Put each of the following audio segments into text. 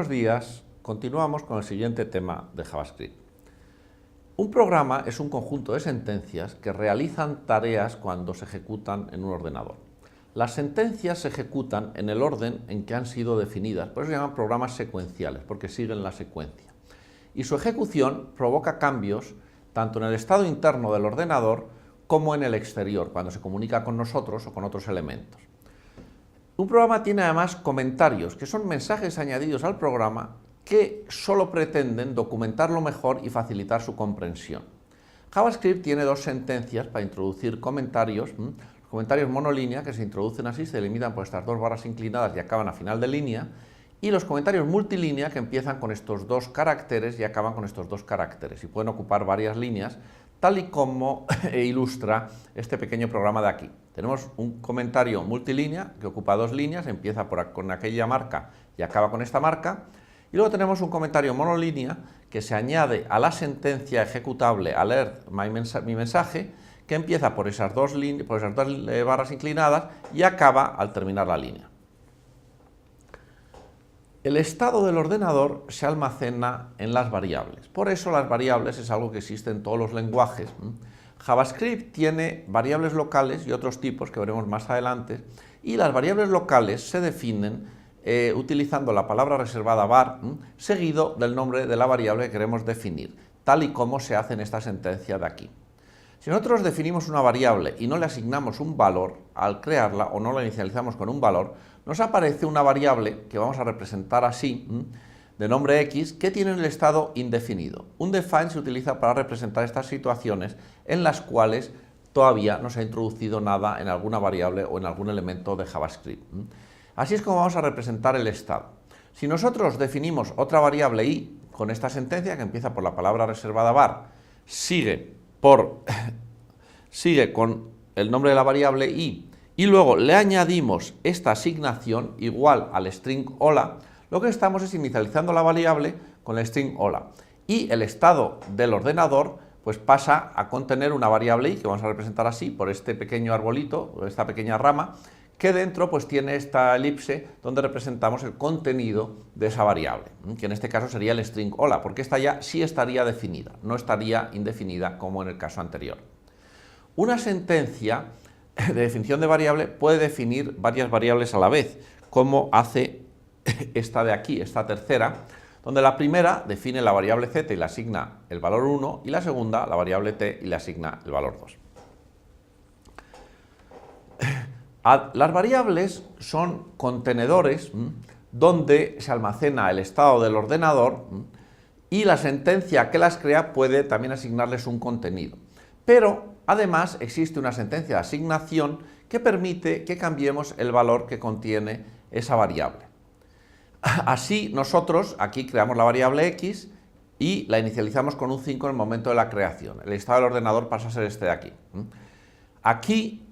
Buenos días, continuamos con el siguiente tema de JavaScript. Un programa es un conjunto de sentencias que realizan tareas cuando se ejecutan en un ordenador. Las sentencias se ejecutan en el orden en que han sido definidas, por eso se llaman programas secuenciales, porque siguen la secuencia. Y su ejecución provoca cambios tanto en el estado interno del ordenador como en el exterior, cuando se comunica con nosotros o con otros elementos. Un programa tiene además comentarios, que son mensajes añadidos al programa que solo pretenden documentarlo mejor y facilitar su comprensión. JavaScript tiene dos sentencias para introducir comentarios. Los comentarios monolínea, que se introducen así, se delimitan por estas dos barras inclinadas y acaban a final de línea, y los comentarios multilínea, que empiezan con estos dos caracteres y acaban con estos dos caracteres, y pueden ocupar varias líneas, tal y como ilustra este pequeño programa de aquí. Tenemos un comentario multilínea que ocupa dos líneas, empieza con aquella marca y acaba con esta marca, y luego tenemos un comentario monolínea que se añade a la sentencia ejecutable alert mi mensaje, que empieza por esas dos barras inclinadas y acaba al terminar la línea. El estado del ordenador se almacena en las variables. Por eso las variables es algo que existe en todos los lenguajes. JavaScript tiene variables locales y otros tipos que veremos más adelante, y las variables locales se definen utilizando la palabra reservada var seguido del nombre de la variable que queremos definir, tal y como se hace en esta sentencia de aquí. Si nosotros definimos una variable y no le asignamos un valor al crearla o no la inicializamos con un valor, nos aparece una variable que vamos a representar así, de nombre x, que tiene el estado indefinido. Undefined se utiliza para representar estas situaciones en las cuales todavía no se ha introducido nada en alguna variable o en algún elemento de JavaScript. Así es como vamos a representar el estado. Si nosotros definimos otra variable i con esta sentencia, que empieza por la palabra reservada var, sigue con el nombre de la variable i, y luego le añadimos esta asignación igual al string hola, lo que estamos es inicializando la variable con el string hola. Y el estado del ordenador pues pasa a contener una variable i, que vamos a representar así, por este pequeño arbolito, o esta pequeña rama, que dentro pues tiene esta elipse donde representamos el contenido de esa variable, que en este caso sería el string hola, porque esta ya sí estaría definida, no estaría indefinida como en el caso anterior. Una sentencia de definición de variable puede definir varias variables a la vez, como hace esta de aquí, esta tercera, donde la primera define la variable z y le asigna el valor 1, y la segunda la variable t y le asigna el valor 2. Las variables son contenedores donde se almacena el estado del ordenador, y la sentencia que las crea puede también asignarles un contenido. Pero además existe una sentencia de asignación que permite que cambiemos el valor que contiene esa variable. Así nosotros aquí creamos la variable x y la inicializamos con un 5 en el momento de la creación. El estado del ordenador pasa a ser este de aquí. Aquí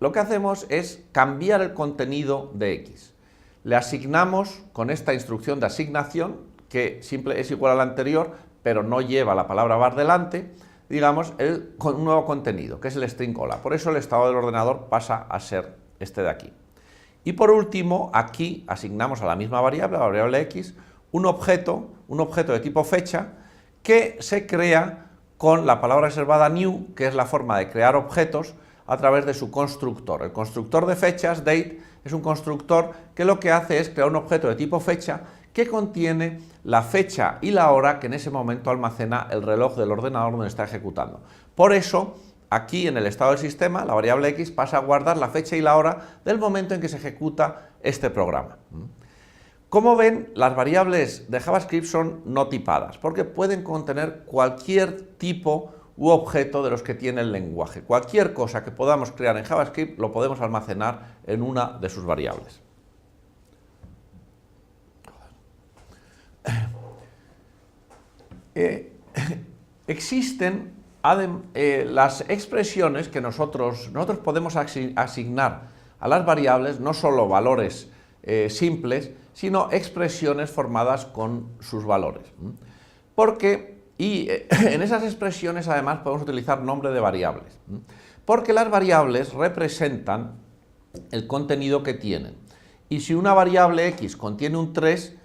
lo que hacemos es cambiar el contenido de x. Le asignamos con esta instrucción de asignación, que es igual a la anterior, pero no lleva la palabra var delante, digamos, un nuevo contenido, que es el string hola. Por eso el estado del ordenador pasa a ser este de aquí. Y por último, aquí asignamos a la misma variable, la variable x, un objeto de tipo fecha, que se crea con la palabra reservada new, que es la forma de crear objetos a través de su constructor. El constructor de fechas, date, es un constructor que lo que hace es crear un objeto de tipo fecha que contiene la fecha y la hora que en ese momento almacena el reloj del ordenador donde está ejecutando. Por eso, aquí en el estado del sistema, la variable x pasa a guardar la fecha y la hora del momento en que se ejecuta este programa. Como ven, las variables de JavaScript son no tipadas, porque pueden contener cualquier tipo u objeto de los que tiene el lenguaje. Cualquier cosa que podamos crear en JavaScript lo podemos almacenar en una de sus variables. Existen las expresiones que nosotros podemos asignar a las variables, no solo valores simples, sino expresiones formadas con sus valores. En esas expresiones además podemos utilizar nombre de variables, porque las variables representan el contenido que tienen. Y si una variable x contiene un 3,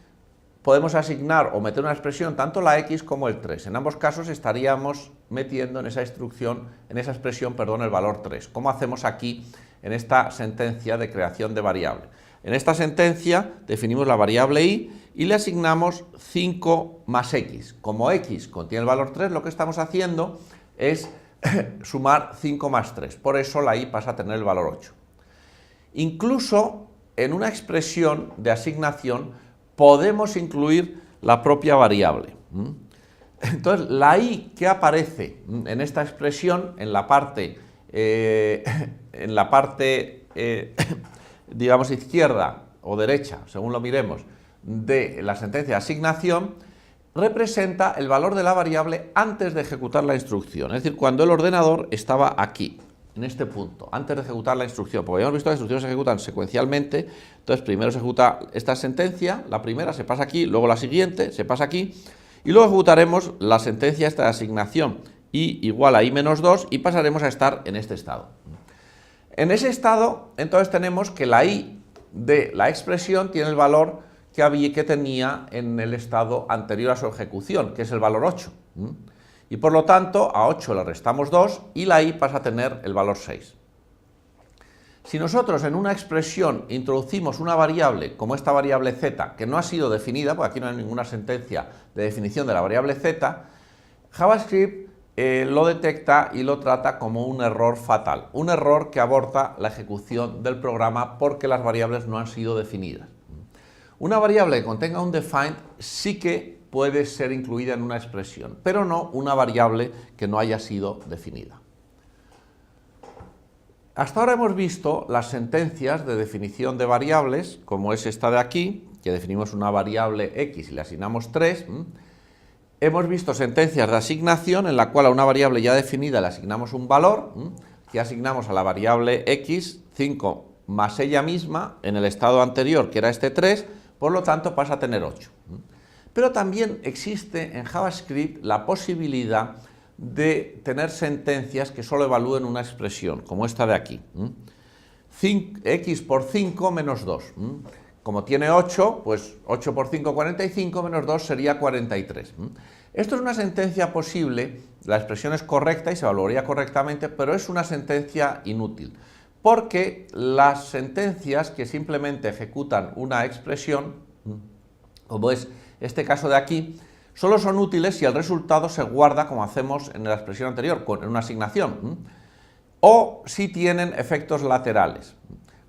podemos asignar o meter una expresión tanto la x como el 3. En ambos casos estaríamos metiendo en esa expresión, el valor 3, como hacemos aquí en esta sentencia de creación de variable. En esta sentencia definimos la variable y le asignamos 5 más x. Como x contiene el valor 3, lo que estamos haciendo es sumar 5 más 3. Por eso la y pasa a tener el valor 8. Incluso en una expresión de asignación podemos incluir la propia variable. Entonces, la y que aparece en esta expresión, en la parte digamos, izquierda o derecha, según lo miremos, de la sentencia de asignación, representa el valor de la variable antes de ejecutar la instrucción, es decir, cuando el ordenador estaba aquí, en este punto, antes de ejecutar la instrucción, porque hemos visto que las instrucciones se ejecutan secuencialmente. Entonces primero se ejecuta esta sentencia, la primera se pasa aquí, luego la siguiente se pasa aquí, y luego ejecutaremos la sentencia esta de asignación y igual a i menos 2 y pasaremos a estar en este estado. En ese estado, entonces tenemos que la i de la expresión tiene el valor que tenía en el estado anterior a su ejecución, que es el valor 8. Y por lo tanto, a 8 le restamos 2 y la i pasa a tener el valor 6. Si nosotros en una expresión introducimos una variable, como esta variable z, que no ha sido definida, porque aquí no hay ninguna sentencia de definición de la variable z, JavaScript lo detecta y lo trata como un error fatal, un error que aborta la ejecución del programa porque las variables no han sido definidas. Una variable que contenga un defined sí que puede ser incluida en una expresión, pero no una variable que no haya sido definida. Hasta ahora hemos visto las sentencias de definición de variables, como es esta de aquí, que definimos una variable x y le asignamos 3. Hemos visto sentencias de asignación en la cual a una variable ya definida le asignamos un valor, que asignamos a la variable x 5 más ella misma en el estado anterior, que era este 3, por lo tanto pasa a tener 8. Pero también existe en JavaScript la posibilidad de tener sentencias que solo evalúen una expresión, como esta de aquí. X por 5 menos 2. Como tiene 8, pues 8 por 5, 45, menos 2 sería 43. Esto es una sentencia posible, la expresión es correcta y se evaluaría correctamente, pero es una sentencia inútil, porque las sentencias que simplemente ejecutan una expresión, como es este caso de aquí, solo son útiles si el resultado se guarda como hacemos en la expresión anterior, en una asignación, o si tienen efectos laterales,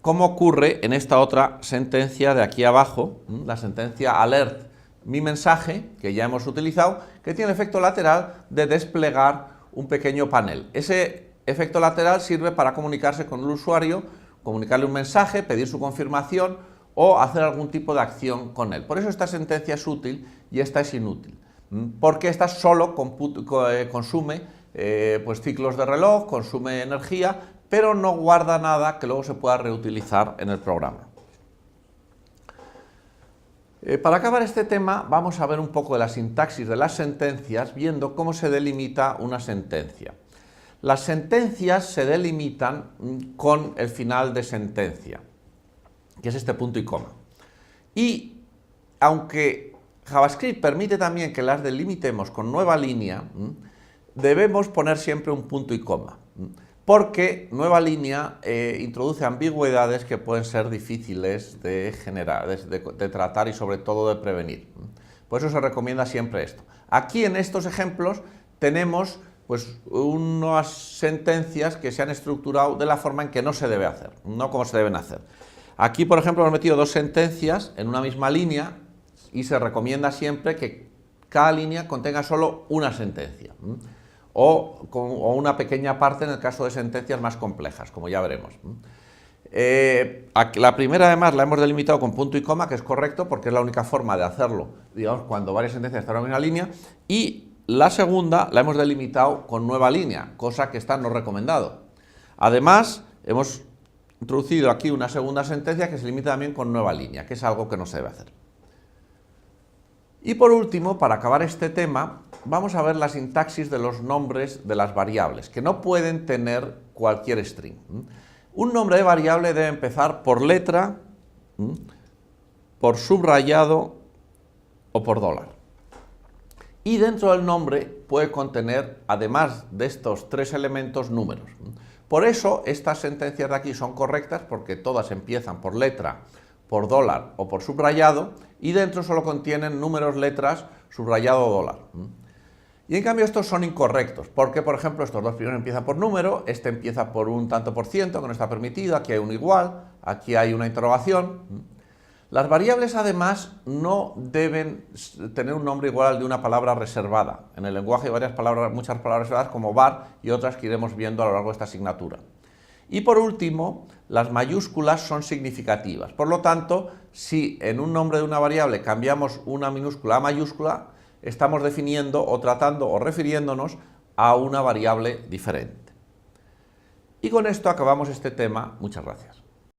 como ocurre en esta otra sentencia de aquí abajo, la sentencia alert mi mensaje, que ya hemos utilizado, que tiene efecto lateral de desplegar un pequeño panel. Ese efecto lateral sirve para comunicarse con el usuario, comunicarle un mensaje, pedir su confirmación o hacer algún tipo de acción con él. Por eso esta sentencia es útil y esta es inútil, porque esta solo consume pues ciclos de reloj, consume energía, pero no guarda nada que luego se pueda reutilizar en el programa. Para acabar este tema vamos a ver un poco de la sintaxis de las sentencias, viendo cómo se delimita una sentencia. Las sentencias se delimitan con el final de sentencia, que es este punto y coma. Y aunque JavaScript permite también que las delimitemos con nueva línea, debemos poner siempre un punto y coma, porque nueva línea introduce ambigüedades que pueden ser difíciles de generar, de tratar y sobre todo de prevenir. Por eso se recomienda siempre esto. Aquí en estos ejemplos tenemos pues unas sentencias que se han estructurado de la forma en que no se debe hacer, no como se deben hacer. Aquí, por ejemplo, hemos metido dos sentencias en una misma línea y se recomienda siempre que cada línea contenga solo una sentencia, o una pequeña parte en el caso de sentencias más complejas, como ya veremos. La primera, además, la hemos delimitado con punto y coma, que es correcto porque es la única forma de hacerlo, digamos, cuando varias sentencias están en una línea, y la segunda la hemos delimitado con nueva línea, cosa que está no recomendado. Además, hemos introducido aquí una segunda sentencia que se limita también con nueva línea, que es algo que no se debe hacer. Y por último, para acabar este tema, vamos a ver la sintaxis de los nombres de las variables, que no pueden tener cualquier string. Un nombre de variable debe empezar por letra, por subrayado o por dólar. Y dentro del nombre puede contener, además de estos tres elementos, números. Por eso estas sentencias de aquí son correctas, porque todas empiezan por letra, por dólar o por subrayado, y dentro solo contienen números, letras, subrayado o dólar. Y en cambio estos son incorrectos, porque por ejemplo estos dos primeros empiezan por número, este empieza por un tanto por ciento, que no está permitido, aquí hay un igual, aquí hay una interrogación. Las variables además no deben tener un nombre igual al de una palabra reservada. En el lenguaje hay muchas palabras reservadas como var y otras que iremos viendo a lo largo de esta asignatura. Y por último, las mayúsculas son significativas. Por lo tanto, si en un nombre de una variable cambiamos una minúscula a mayúscula, estamos definiendo o tratando o refiriéndonos a una variable diferente. Y con esto acabamos este tema. Muchas gracias.